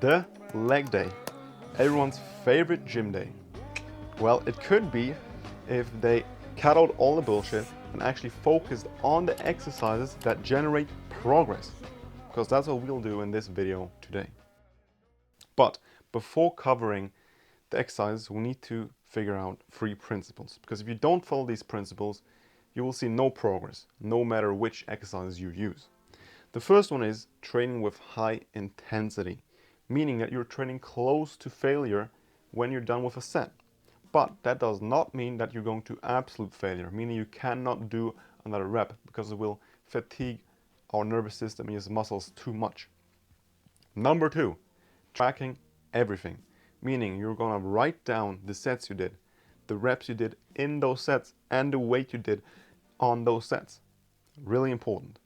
The leg day, everyone's favorite gym day. Well, it could be if they cut out all the bullshit and actually focused on the exercises that generate progress, because that's what we'll do in this video today. But before covering the exercises, we need to figure out 3 principles, because if you don't follow these principles, you will see no progress, no matter which exercises you use. The first one is training with high intensity, meaning that you're training close to failure when you're done with a set. But that does not mean that you're going to absolute failure, meaning you cannot do another rep because it will fatigue our nervous system and its muscles too much. Number 2, tracking everything, meaning you're going to write down the sets you did, the reps you did in those sets, and the weight you did on those sets. Really important.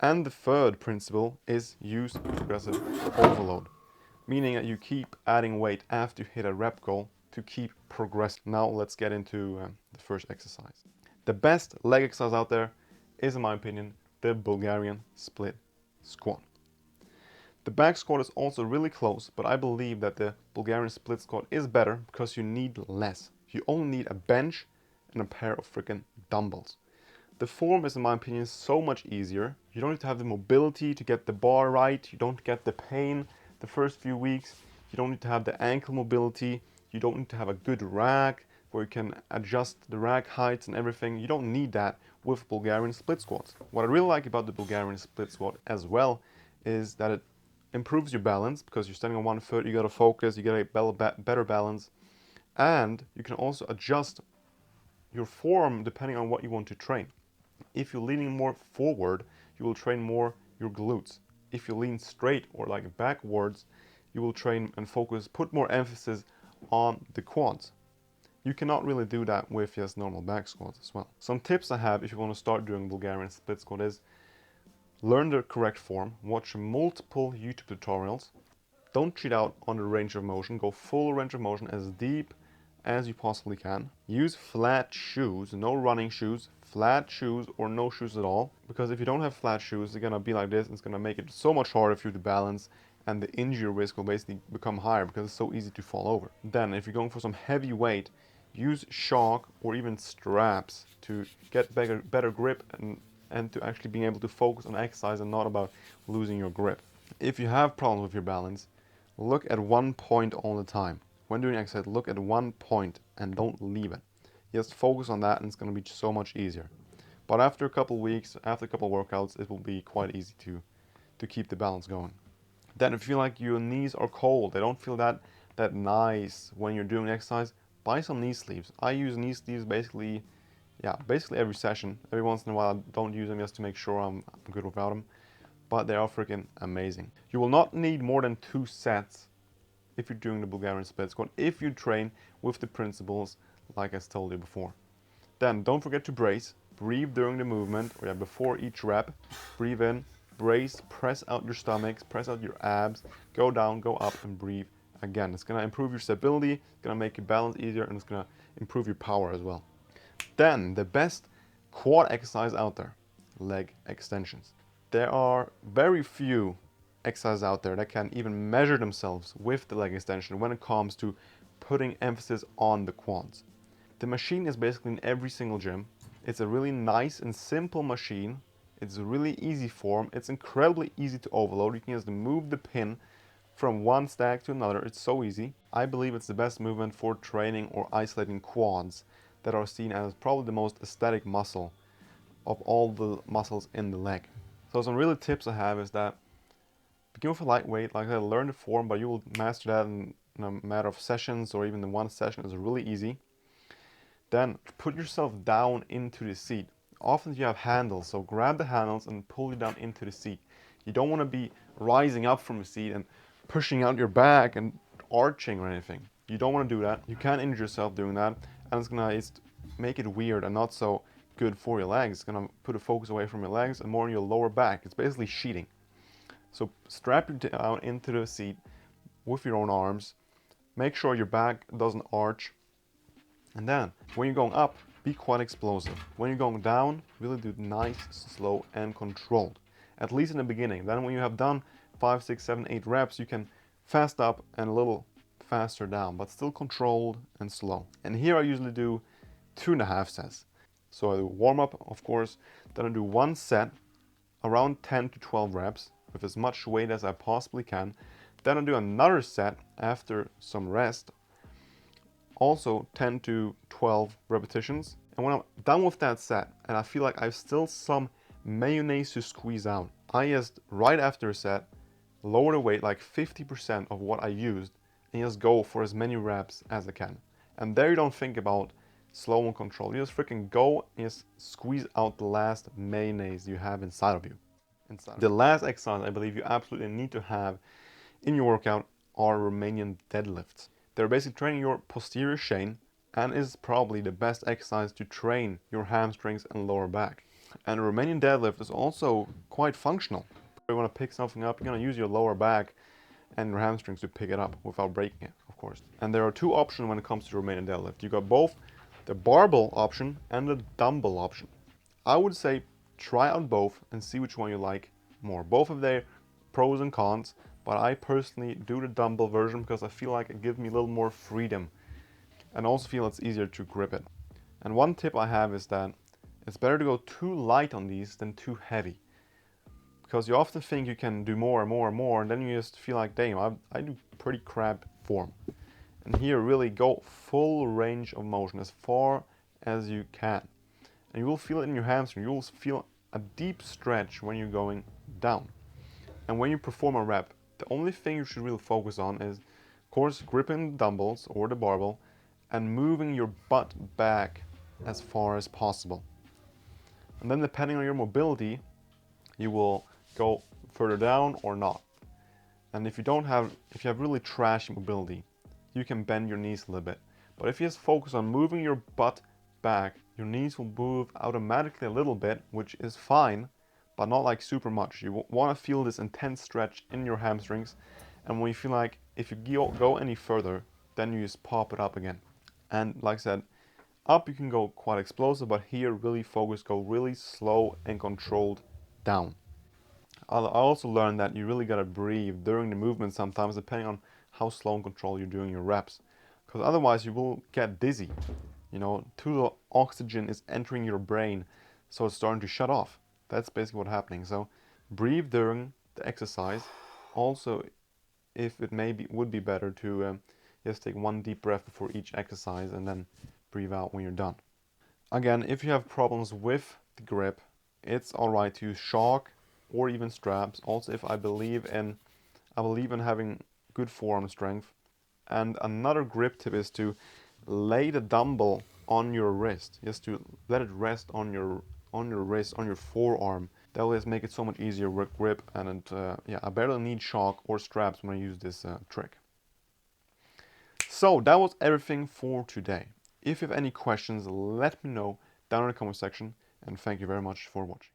And the third principle is use progressive overload, meaning that you keep adding weight after you hit a rep goal to keep progressing. Now let's get into the first exercise. The best leg exercise out there is, in my opinion, the Bulgarian split squat. The back squat is also really close, but I believe that the Bulgarian split squat is better because you need less. You only need a bench and a pair of freaking dumbbells. The form is, in my opinion, so much easier. You don't need to have the mobility to get the bar right. You don't get the pain the first few weeks. You don't need to have the ankle mobility. You don't need to have a good rack where you can adjust the rack heights and everything. You don't need that with Bulgarian split squats. What I really like about the Bulgarian split squat as well is that it improves your balance, because you're standing on one foot, you got to focus, you get a better balance, and you can also adjust your form depending on what you want to train. If you're leaning more forward, you will train more your glutes. If you lean straight or like backwards, you will train and focus, put more emphasis on the quads. You cannot really do that with just normal back squats as well. Some tips I have if you want to start doing Bulgarian split squat is learn the correct form, watch multiple YouTube tutorials, don't cheat out on the range of motion, go full range of motion as deep as you possibly can. Use flat shoes, no running shoes, flat shoes or no shoes at all, because if you don't have flat shoes, they're gonna be like this and it's gonna make it so much harder for you to balance, and the injury risk will basically become higher because it's so easy to fall over. Then if you're going for some heavy weight, use shock or even straps to get better grip and to actually being able to focus on exercise and not about losing your grip. If you have problems with your balance, look at one point all the time. When doing exercise, look at one point and don't leave it. Just focus on that and it's going to be so much easier. But after a couple weeks, after a couple workouts, it will be quite easy to keep the balance going. Then if you feel like your knees are cold, they don't feel that nice when you're doing exercise, buy some knee sleeves. I use knee sleeves basically every session. Every once in a while I don't use them just to make sure I'm good without them, but they are freaking amazing. You will not need more than 2 sets if you're doing the Bulgarian split squat, if you train with the principles like I told you before. Then don't forget to brace, breathe during the movement, or before each rep, breathe in, brace, press out your stomachs, press out your abs, go down, go up, and breathe again. It's gonna improve your stability, it's gonna make your balance easier, and it's gonna improve your power as well. Then the best quad exercise out there, leg extensions. There are very few exercises out there that can even measure themselves with the leg extension when it comes to putting emphasis on the quads. The machine is basically in every single gym. It's a really nice and simple machine. It's a really easy form. It's incredibly easy to overload. You can just move the pin from one stack to another. It's so easy. I believe it's the best movement for training or isolating quads that are seen as probably the most aesthetic muscle of all the muscles in the leg. So some really tips I have is that begin with a lightweight, like I said, learn the form, but you will master that in a matter of sessions, or even in one session is really easy. Then put yourself down into the seat. Often you have handles, so grab the handles and pull you down into the seat. You don't want to be rising up from the seat and pushing out your back and arching or anything. You don't want to do that. You can injure yourself doing that, and it's gonna make it weird and not so good for your legs. It's gonna put a focus away from your legs and more on your lower back. It's basically sheeting. So strap you down into the seat with your own arms. Make sure your back doesn't arch. And then when you're going up, be quite explosive. When you're going down, really do nice, slow, and controlled. At least in the beginning. Then when you have done 5, 6, 7, 8 reps, you can fast up and a little faster down, but still controlled and slow. And here I usually do 2.5 sets. So I do warm up, of course, then I do one set around 10 to 12 reps with as much weight as I possibly can. Then I do another set after some rest, also 10 to 12 repetitions. And when I'm done with that set and I feel like I have still some mayonnaise to squeeze out, I just, right after a set, lower the weight like 50% of what I used and just go for as many reps as I can. And there you don't think about slow and control. You just freaking go and just squeeze out the last mayonnaise you have inside of you. The last exercise I believe you absolutely need to have in your workout are Romanian deadlifts. They're basically training your posterior chain and is probably the best exercise to train your hamstrings and lower back. And a Romanian deadlift is also quite functional. If you want to pick something up, you're going to use your lower back and your hamstrings to pick it up without breaking it, of course. And there are two options when it comes to Romanian deadlift. You got both the barbell option and the dumbbell option. I would say try out both and see which one you like more. Both of their pros and cons, but I personally do the dumbbell version because I feel like it gives me a little more freedom and also feel it's easier to grip it. And one tip I have is that it's better to go too light on these than too heavy, because you often think you can do more and more and more, and then you just feel like, damn, I do pretty crap form. And here really go full range of motion as far as you can. And you will feel it in your hamstring. You will feel a deep stretch when you're going down. And when you perform a rep, the only thing you should really focus on is, of course, gripping the dumbbells or the barbell and moving your butt back as far as possible. And then depending on your mobility, you will go further down or not. And if you have really trashy mobility, you can bend your knees a little bit. But if you just focus on moving your butt back, your knees will move automatically a little bit, which is fine, but not like super much. You want to feel this intense stretch in your hamstrings. And when you feel like if you go any further, then you just pop it up again. And like I said, up you can go quite explosive, but here really focus, go really slow and controlled down. I also learned that you really gotta breathe during the movement sometimes, depending on how slow and controlled you're doing your reps. Because otherwise you will get dizzy. You know, too little oxygen is entering your brain, so it's starting to shut off. That's basically what's happening. So breathe during the exercise. Also, if it would be better to just take one deep breath before each exercise and then breathe out when you're done. Again, if you have problems with the grip, it's alright to use shock or even straps. Also, if I believe in having good forearm strength. And another grip tip is to lay the dumbbell on your wrist, just to let it rest on your wrist, on your forearm. That will just make it so much easier with grip. And yeah, I barely need shock or straps when I use this trick. So that was everything for today. If you have any questions, let me know down in the comment section, and thank you very much for watching.